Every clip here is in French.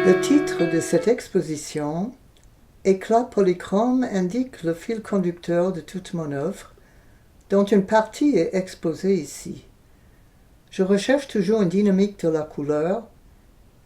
Le titre de cette exposition, Éclat polychrome, indique le fil conducteur de toute mon œuvre, dont une partie est exposée ici. Je recherche toujours une dynamique de la couleur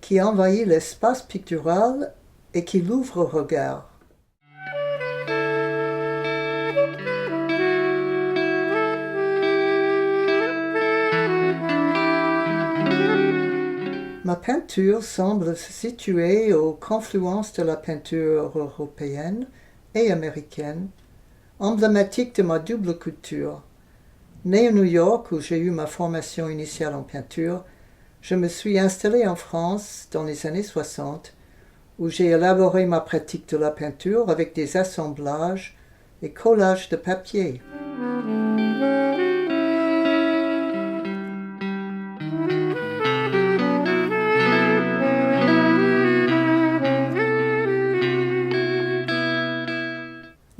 qui envahit l'espace pictural et qui l'ouvre au regard. Ma peinture semble se situer aux confluences de la peinture européenne et américaine, emblématique de ma double culture. Né à New York, où j'ai eu ma formation initiale en peinture, je me suis installé en France dans les années 60, où j'ai élaboré ma pratique de la peinture avec des assemblages et collages de papier.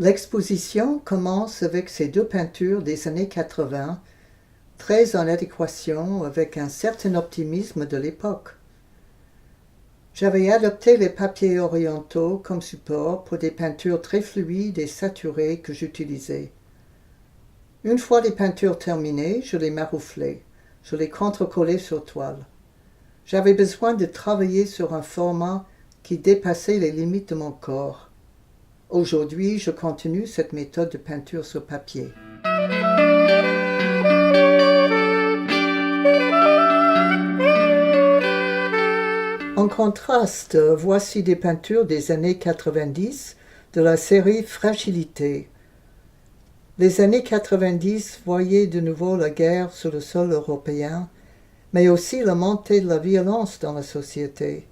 L'exposition commence avec ces deux peintures des années 80, très en adéquation avec un certain optimisme de l'époque. J'avais adopté les papiers orientaux comme support pour des peintures très fluides et saturées que j'utilisais. Une fois les peintures terminées, je les marouflais, je les contrecollais sur toile. J'avais besoin de travailler sur un format qui dépassait les limites de mon corps. Aujourd'hui, je continue cette méthode de peinture sur papier. En contraste, voici des peintures des années 90 de la série Fragilité. Les années 90 voyaient de nouveau la guerre sur le sol européen, mais aussi la montée de la violence dans la société.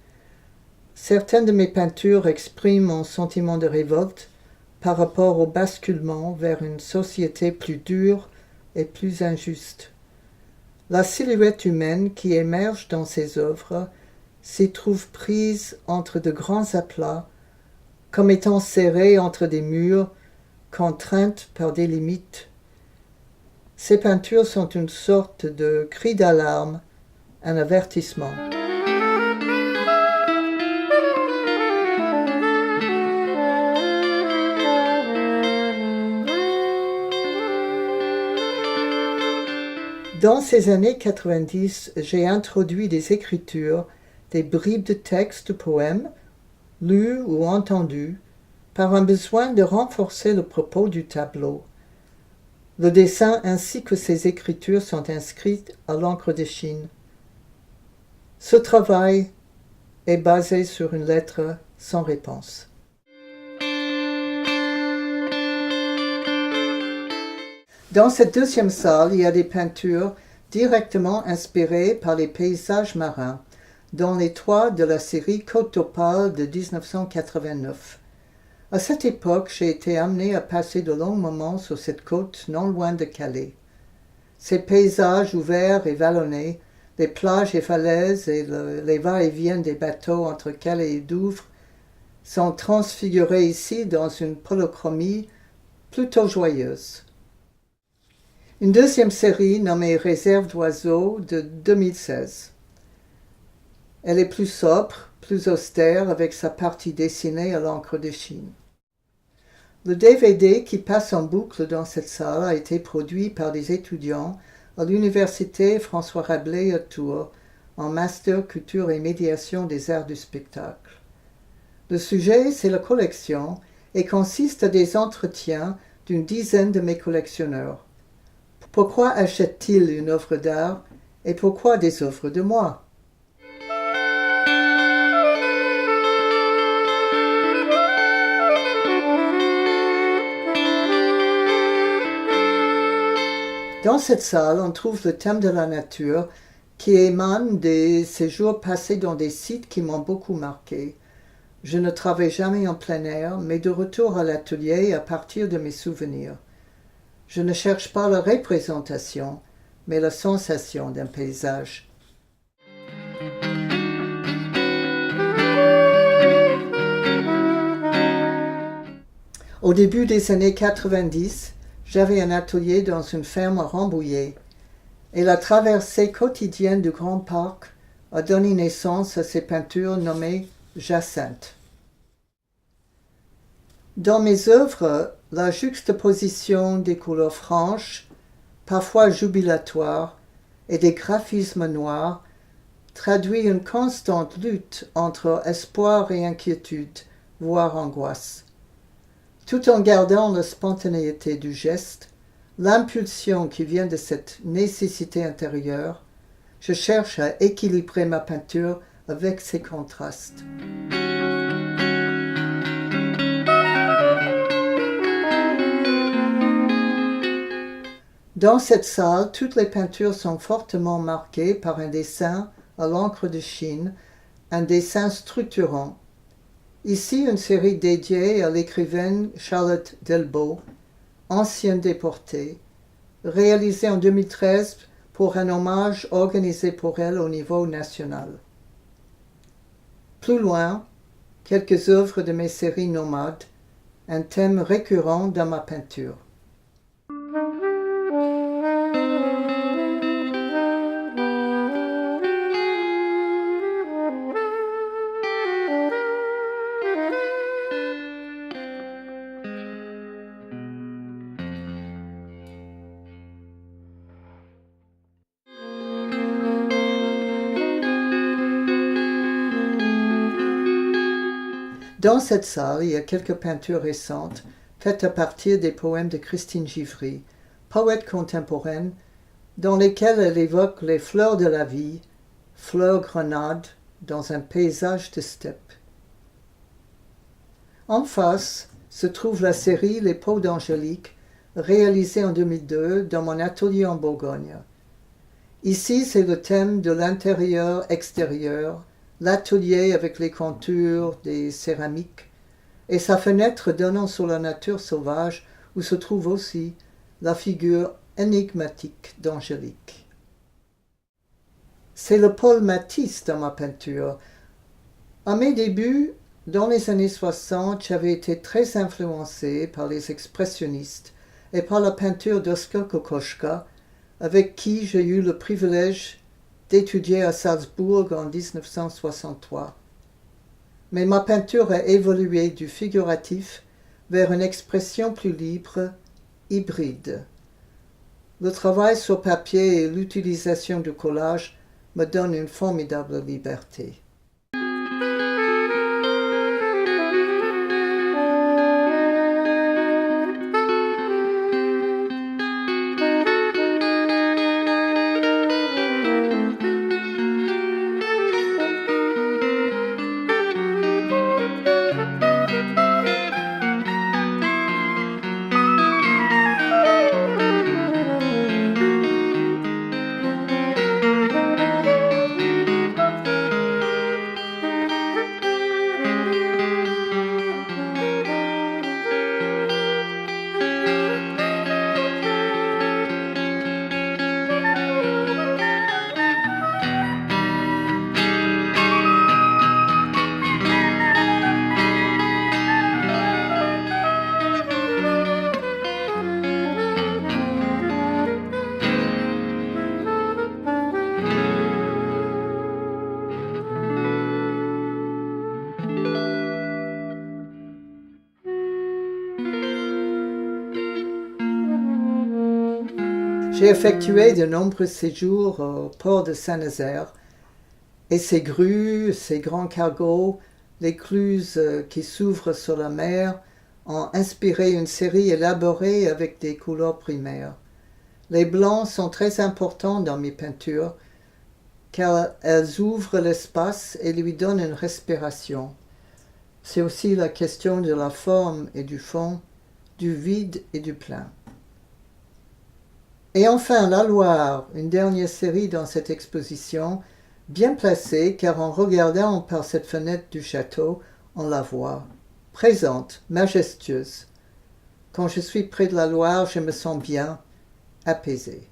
Certaines de mes peintures expriment mon sentiment de révolte par rapport au basculement vers une société plus dure et plus injuste. La silhouette humaine qui émerge dans ces œuvres s'y trouve prise entre de grands aplats, comme étant serrée entre des murs, contrainte par des limites. Ces peintures sont une sorte de cri d'alarme, un avertissement. Dans ces années 90, j'ai introduit des écritures, des bribes de textes de poèmes, lus ou entendus, par un besoin de renforcer le propos du tableau. Le dessin ainsi que ces écritures sont inscrites à l'encre de Chine. Ce travail est basé sur une lettre sans réponse. Dans cette deuxième salle, il y a des peintures directement inspirées par les paysages marins, dont les trois de la série Côte d'Opale de 1989. À cette époque, j'ai été amené à passer de longs moments sur cette côte non loin de Calais. Ces paysages ouverts et vallonnés, les plages et falaises et les va-et-vient des bateaux entre Calais et Douvres sont transfigurés ici dans une polychromie plutôt joyeuse. Une deuxième série nommée Réserve d'oiseaux de 2016. Elle est plus sobre, plus austère avec sa partie dessinée à l'encre de Chine. Le DVD qui passe en boucle dans cette salle a été produit par des étudiants à l'Université François Rabelais à Tours en Master Culture et Médiation des Arts du Spectacle. Le sujet, c'est la collection et consiste à des entretiens d'une dizaine de mes collectionneurs. Pourquoi achètent-ils une œuvre d'art et pourquoi des œuvres de moi? Dans cette salle, on trouve le thème de la nature qui émane des séjours passés dans des sites qui m'ont beaucoup marqué. Je ne travaille jamais en plein air, mais de retour à l'atelier à partir de mes souvenirs. Je ne cherche pas la représentation, mais la sensation d'un paysage. Au début des années 90, j'avais un atelier dans une ferme à Rambouillet, et la traversée quotidienne du Grand Parc a donné naissance à ces peintures nommées Jacinthe. Dans mes œuvres, la juxtaposition des couleurs franches, parfois jubilatoires, et des graphismes noirs traduit une constante lutte entre espoir et inquiétude, voire angoisse. Tout en gardant la spontanéité du geste, l'impulsion qui vient de cette nécessité intérieure, je cherche à équilibrer ma peinture avec ces contrastes. Dans cette salle, toutes les peintures sont fortement marquées par un dessin à l'encre de Chine, un dessin structurant. Ici, une série dédiée à l'écrivaine Charlotte Delbo, ancienne déportée, réalisée en 2013 pour un hommage organisé pour elle au niveau national. Plus loin, quelques œuvres de mes séries nomades, un thème récurrent dans ma peinture. Dans cette salle, il y a quelques peintures récentes, faites à partir des poèmes de Christine Givry, poète contemporaine, dans lesquels elle évoque les fleurs de la vie, fleurs grenades, dans un paysage de steppe. En face se trouve la série Les Peaux d'Angélique, réalisée en 2002 dans mon atelier en Bourgogne. Ici, c'est le thème de l'intérieur-extérieur, l'atelier avec les contours des céramiques, et sa fenêtre donnant sur la nature sauvage où se trouve aussi la figure énigmatique d'Angélique. C'est le Paul Matisse dans ma peinture. À mes débuts, dans les années 60, j'avais été très influencé par les expressionnistes et par la peinture d'Oskar Kokoschka, avec qui j'ai eu le privilège d'étudier à Salzbourg en 1963. Mais ma peinture a évolué du figuratif vers une expression plus libre, hybride. Le travail sur papier et l'utilisation du collage me donnent une formidable liberté. J'ai effectué de nombreux séjours au port de Saint-Nazaire, et ses grues, ses grands cargos, l'écluse qui s'ouvre sur la mer, ont inspiré une série élaborée avec des couleurs primaires. Les blancs sont très importants dans mes peintures, car elles ouvrent l'espace et lui donnent une respiration. C'est aussi la question de la forme et du fond, du vide et du plein. Et enfin, la Loire, une dernière série dans cette exposition, bien placée car en regardant par cette fenêtre du château, on la voit, présente, majestueuse. Quand je suis près de la Loire, je me sens bien, apaisé.